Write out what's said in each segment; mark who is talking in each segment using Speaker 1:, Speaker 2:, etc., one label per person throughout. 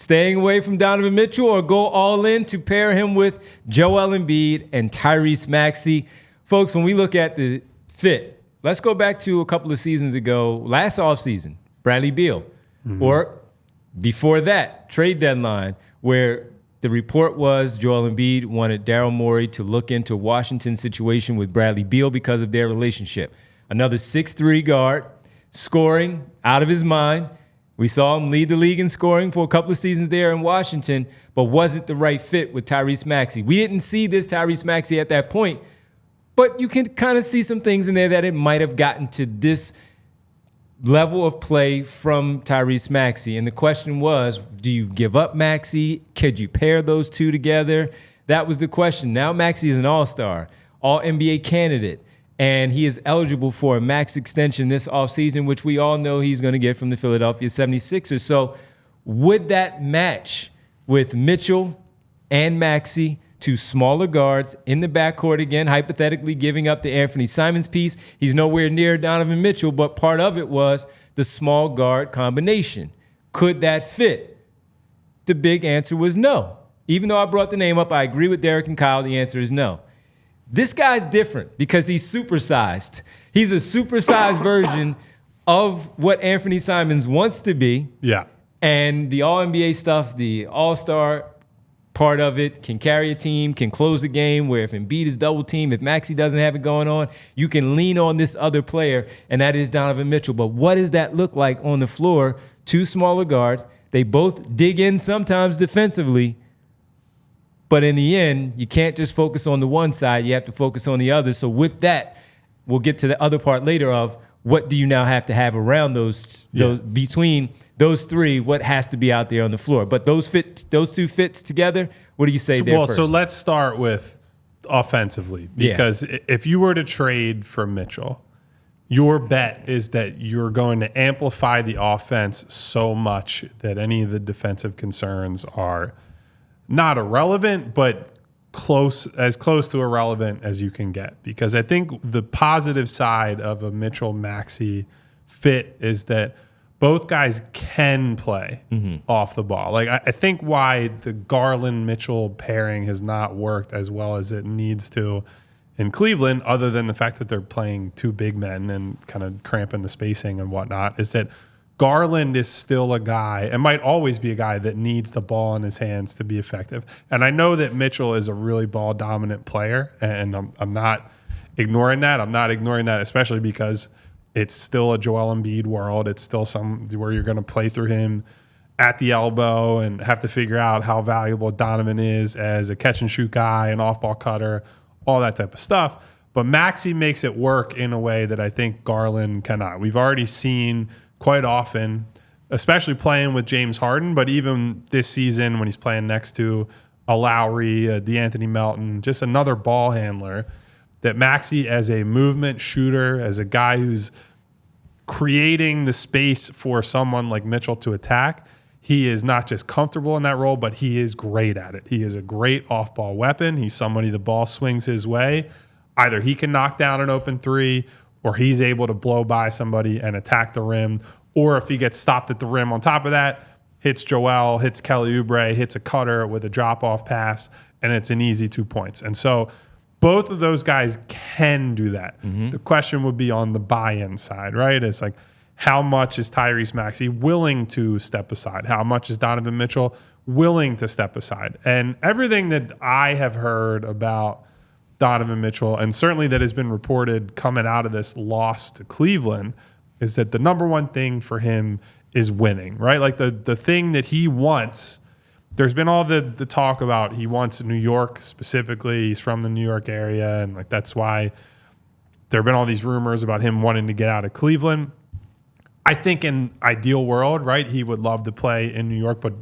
Speaker 1: staying away from Donovan Mitchell, or go all in to pair him with Joel Embiid and Tyrese Maxey? Folks, when we look at the fit, let's go back to a couple of seasons ago, last offseason, Bradley Beal, or before that, trade deadline, where the report was Joel Embiid wanted Daryl Morey to look into Washington's situation with Bradley Beal because of their relationship. Another 6'3" guard, scoring out of his mind. We saw him lead the league in scoring for a couple of seasons there in Washington, but was it the right fit with Tyrese Maxey? We didn't see this Tyrese Maxey at that point, but you can kind of see some things in there that it might have gotten to this level of play from Tyrese Maxey. And the question was, do you give up Maxey? Could you pair those two together? That was the question. Now Maxey is an all-star, all-NBA candidate, and he is eligible for a max extension this offseason, which we all know he's going to get from the Philadelphia 76ers. So would that match with Mitchell and Maxey, two smaller guards in the backcourt again, hypothetically giving up the Anthony Simons piece? He's nowhere near Donovan Mitchell, but part of it was the small guard combination. Could that fit? The big answer was no. Even though I brought the name up, I agree with Derek and Kyle, the answer is no. This guy's different because he's supersized. He's a supersized version of what Anthony Simons wants to be.
Speaker 2: Yeah.
Speaker 1: And the All-NBA stuff, the All-Star part of it, can carry a team, can close a game where if Embiid is double teamed, if Maxey doesn't have it going on, you can lean on this other player, and that is Donovan Mitchell. But what does that look like on the floor? Two smaller guards. They both dig in sometimes defensively. But in the end, you can't just focus on the one side. You have to focus on the other. So with that, we'll get to the other part later of what do you now have to have around those between those three, what has to be out there on the floor. But those two fits together, what do you say there first?
Speaker 2: So let's start with offensively, because if you were to trade for Mitchell, your bet is that you're going to amplify the offense so much that any of the defensive concerns are not irrelevant, but as close to irrelevant as you can get. Because I think the positive side of a Mitchell-Maxey fit is that both guys can play off the ball. Like I think why the Garland-Mitchell pairing has not worked as well as it needs to in Cleveland, other than the fact that they're playing two big men and kind of cramping the spacing and whatnot, is that Garland is still a guy, and might always be a guy, that needs the ball in his hands to be effective. And I know that Mitchell is a really ball-dominant player, and I'm not ignoring that. I'm not ignoring that, especially because it's still a Joel Embiid world. It's still where you're going to play through him at the elbow and have to figure out how valuable Donovan is as a catch-and-shoot guy, an off-ball cutter, all that type of stuff. But Maxey makes it work in a way that I think Garland cannot. We've already seen quite often, especially playing with James Harden, but even this season when he's playing next to a Lowry, a DeAnthony Melton, just another ball handler, that Maxey as a movement shooter, as a guy who's creating the space for someone like Mitchell to attack, he is not just comfortable in that role, but he is great at it. He is a great off-ball weapon. He's somebody the ball swings his way. Either he can knock down an open three, or he's able to blow by somebody and attack the rim. Or if he gets stopped at the rim on top of that, hits Joel, hits Kelly Oubre, hits a cutter with a drop-off pass, and it's an easy 2 points. And so both of those guys can do that. The question would be on the buy-in side, right? It's like, how much is Tyrese Maxey willing to step aside? How much is Donovan Mitchell willing to step aside? And everything that I have heard about Donovan Mitchell, and certainly that has been reported coming out of this loss to Cleveland, is that the number one thing for him is winning, right? Like the thing that he wants. There's been all the talk about he wants New York specifically. He's from the New York area, and like that's why there have been all these rumors about him wanting to get out of Cleveland. I think in ideal world, right, he would love to play in New York, but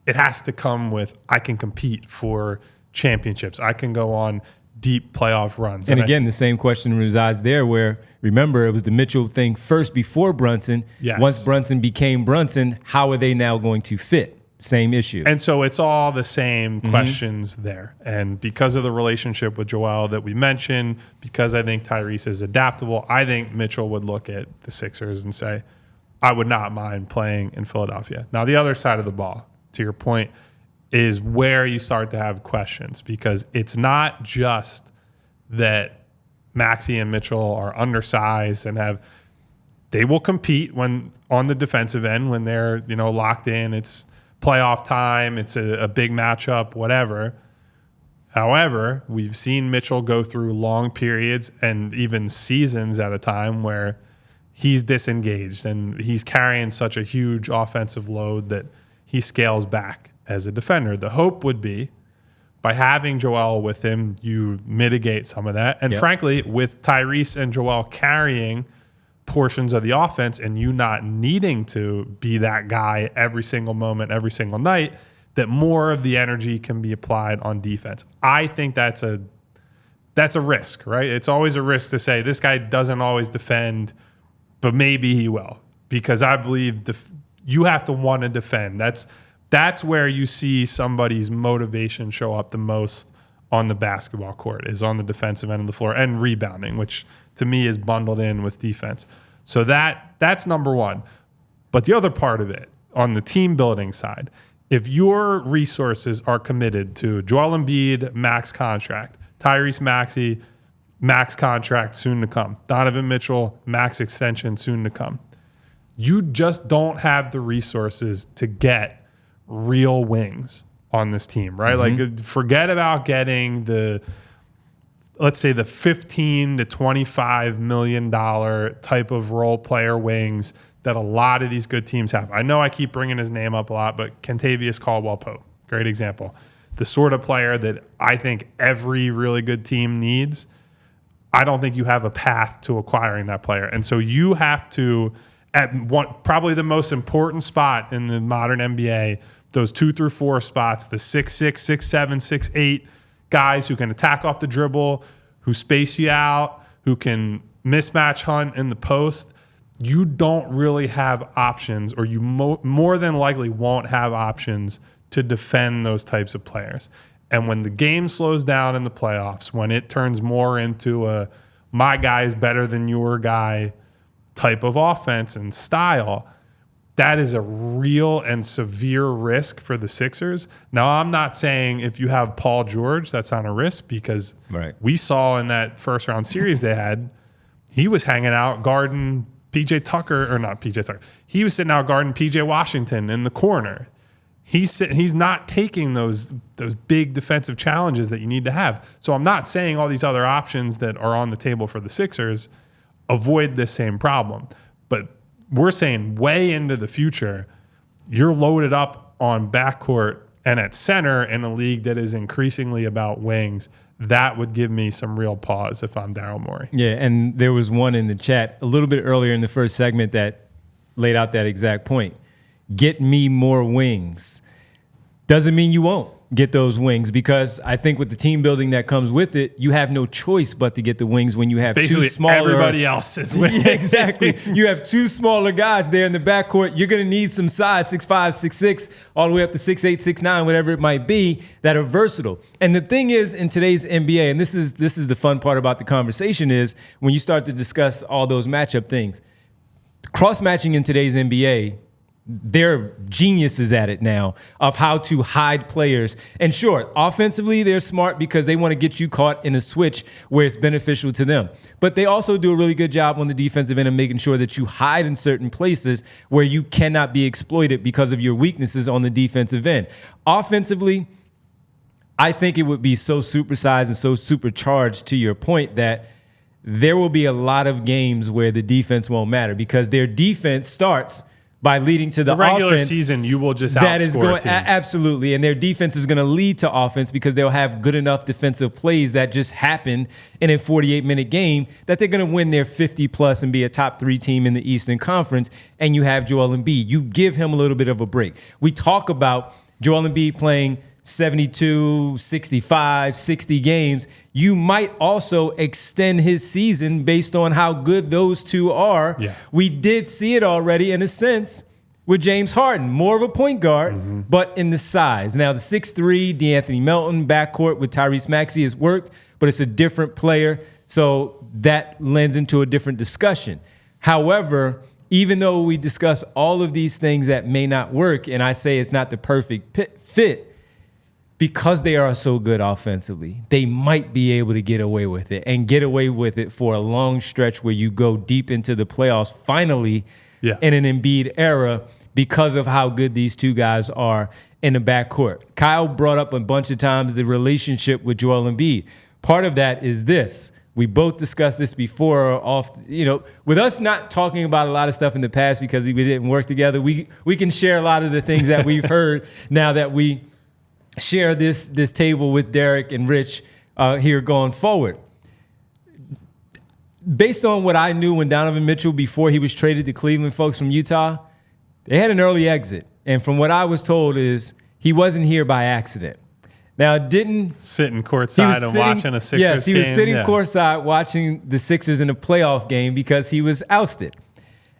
Speaker 2: it has to come with, I can compete for championships. I can go on deep playoff runs.
Speaker 1: And again, the same question resides there where, remember, it was the Mitchell thing first before Brunson.
Speaker 2: Yes.
Speaker 1: Once Brunson became Brunson, how are they now going to fit? Same issue.
Speaker 2: And so it's all the same questions there. And because of the relationship with Joel that we mentioned, because I think Tyrese is adaptable, I think Mitchell would look at the Sixers and say, I would not mind playing in Philadelphia. Now, the other side of the ball, to your point, is where you start to have questions, because it's not just that Maxey and Mitchell are undersized and they will compete when on the defensive end when they're locked in. It's playoff time. It's a big matchup, whatever. However, we've seen Mitchell go through long periods and even seasons at a time where he's disengaged and he's carrying such a huge offensive load that he scales back as a defender. The hope would be by having Joel with him, you mitigate some of that. And frankly, with Tyrese and Joel carrying portions of the offense and you not needing to be that guy every single moment, every single night, that more of the energy can be applied on defense. I think that's a risk, right? It's always a risk to say this guy doesn't always defend, but maybe he will, because I believe you have to want to defend. That's where you see somebody's motivation show up the most on the basketball court, is on the defensive end of the floor, and rebounding, which to me is bundled in with defense. So that's number one. But the other part of it, on the team building side, if your resources are committed to Joel Embiid, max contract, Tyrese Maxey, max contract soon to come, Donovan Mitchell, max extension soon to come, you just don't have the resources to get real wings on this team, right? Like, forget about getting let's say the $15 to $25 million type of role player wings that a lot of these good teams have. I know I keep bringing his name up a lot, but Kentavious Caldwell-Pope, great example. The sort of player that I think every really good team needs. I don't think you have a path to acquiring that player. And so you have to, at probably the most important spot in the modern NBA, those 2 through 4 spots, the 6'6", 6'7", 6'8" guys who can attack off the dribble, who space you out, who can mismatch hunt in the post. You don't really have options, or you more than likely won't have options to defend those types of players. And when the game slows down in the playoffs, when it turns more into a my guy is better than your guy type of offense and style, that is a real and severe risk for the Sixers. Now, I'm not saying if you have Paul George, that's not a risk, because we saw in that first round series they had, he was hanging out guarding PJ Tucker, or not PJ Tucker. He was sitting out guarding PJ Washington in the corner. He's not taking those big defensive challenges that you need to have. So I'm not saying all these other options that are on the table for the Sixers avoid this same problem. But we're saying way into the future, you're loaded up on backcourt and at center in a league that is increasingly about wings. That would give me some real pause if I'm Daryl Morey.
Speaker 1: Yeah, and there was one in the chat a little bit earlier in the first segment that laid out that exact point. Get me more wings. Doesn't mean you won't get those wings, because I think with the team building that comes with it, you have no choice but to get the wings when you have
Speaker 2: basically
Speaker 1: two smaller.
Speaker 2: Everybody else is wings.
Speaker 1: Yeah, exactly. You have two smaller guys there in the backcourt. You're going to need some size, 6'5", 6'6", all the way up to 6'8", 6'9", whatever it might be, that are versatile. And the thing is, in today's NBA, and this is the fun part about the conversation, is when you start to discuss all those matchup things, cross-matching in today's NBA, they're geniuses at it now of how to hide players. And sure, offensively, they're smart because they want to get you caught in a switch where it's beneficial to them. But they also do a really good job on the defensive end of making sure that you hide in certain places where you cannot be exploited because of your weaknesses on the defensive end. Offensively, I think it would be so supersized and so supercharged, to your point, that there will be a lot of games where the defense won't matter, because their defense starts by leading to the
Speaker 2: regular
Speaker 1: offense
Speaker 2: season, you will just outscore
Speaker 1: that is going,
Speaker 2: teams.
Speaker 1: Absolutely, and their defense is going to lead to offense because they'll have good enough defensive plays that just happen in a 48-minute game that they're going to win their 50-plus and be a top 3 team in the Eastern Conference. And you have Joel Embiid. You give him a little bit of a break. We talk about Joel Embiid playing 72, 65, 60 games. You might also extend his season based on how good those two are.
Speaker 2: Yeah.
Speaker 1: We did see it already in a sense with James Harden, more of a point guard, but in the size. Now, the 6'3", DeAnthony Melton backcourt with Tyrese Maxey has worked, but it's a different player, so that lends into a different discussion. However, even though we discuss all of these things that may not work, and I say it's not the perfect fit, because they are so good offensively, they might be able to get away with it and get away with it for a long stretch where you go deep into the playoffs finally in an Embiid era because of how good these two guys are in the backcourt. Kyle brought up a bunch of times the relationship with Joel Embiid. Part of that is this. We both discussed this before with us not talking about a lot of stuff in the past because we didn't work together. We can share a lot of the things that we've heard now that we share this table with Derek and Rich here going forward. Based on what I knew when Donovan Mitchell, before he was traded to Cleveland, folks from Utah, they had an early exit. And from what I was told is he wasn't here by accident. Now, it didn't...
Speaker 2: Sitting courtside and watching a Sixers game.
Speaker 1: Yes, he was sitting courtside watching the Sixers in a playoff game because he was ousted.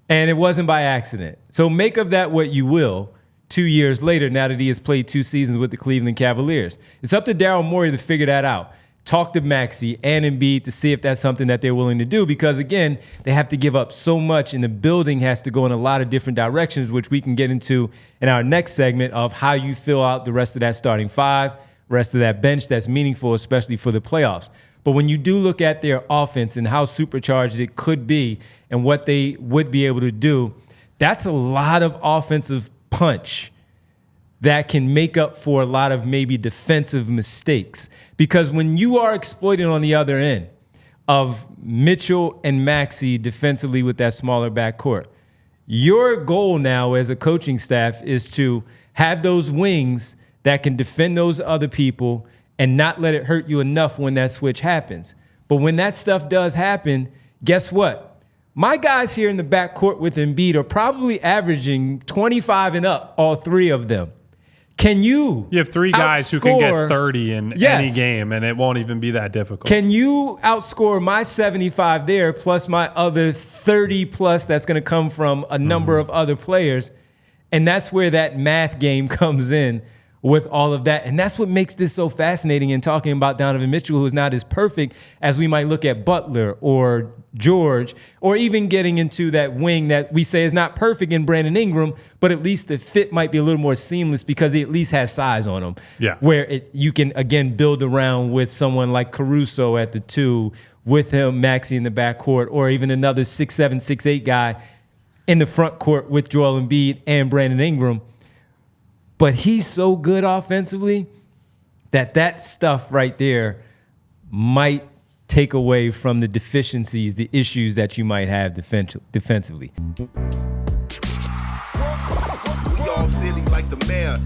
Speaker 1: And it wasn't by accident. So make of that what you will. 2 years later, now that he has played 2 seasons with the Cleveland Cavaliers. It's up to Daryl Morey to figure that out. Talk to Maxey and Embiid to see if that's something that they're willing to do because, again, they have to give up so much and the building has to go in a lot of different directions, which we can get into in our next segment of how you fill out the rest of that starting 5, rest of that bench that's meaningful, especially for the playoffs. But when you do look at their offense and how supercharged it could be and what they would be able to do, that's a lot of offensive punch that can make up for a lot of maybe defensive mistakes. Because when you are exploiting on the other end of Mitchell and Maxey defensively with that smaller backcourt, your goal now as a coaching staff is to have those wings that can defend those other people and not let it hurt you enough when that switch happens. But when that stuff does happen, guess what? My guys here in the backcourt with Embiid are probably averaging 25 and up, all 3 of them. Can you
Speaker 2: have 3 guys who can get 30 in any game, and it won't even be that difficult.
Speaker 1: Can you outscore my 75 there plus my other 30 plus that's going to come from a number of other players? And that's where that math game comes in with all of that. And that's what makes this so fascinating in talking about Donovan Mitchell, who's not as perfect as we might look at Butler or George, or even getting into that wing that we say is not perfect in Brandon Ingram, but at least the fit might be a little more seamless because he at least has size on him.
Speaker 2: Yeah.
Speaker 1: Where you can, again, build around with someone like Caruso at the 2, with him, Maxey in the backcourt, or even another 6'7", 6'8" guy in the front court with Joel Embiid and Brandon Ingram. But he's so good offensively that stuff right there might take away from the deficiencies, the issues that you might have defensively.
Speaker 3: We all silly like the mayor.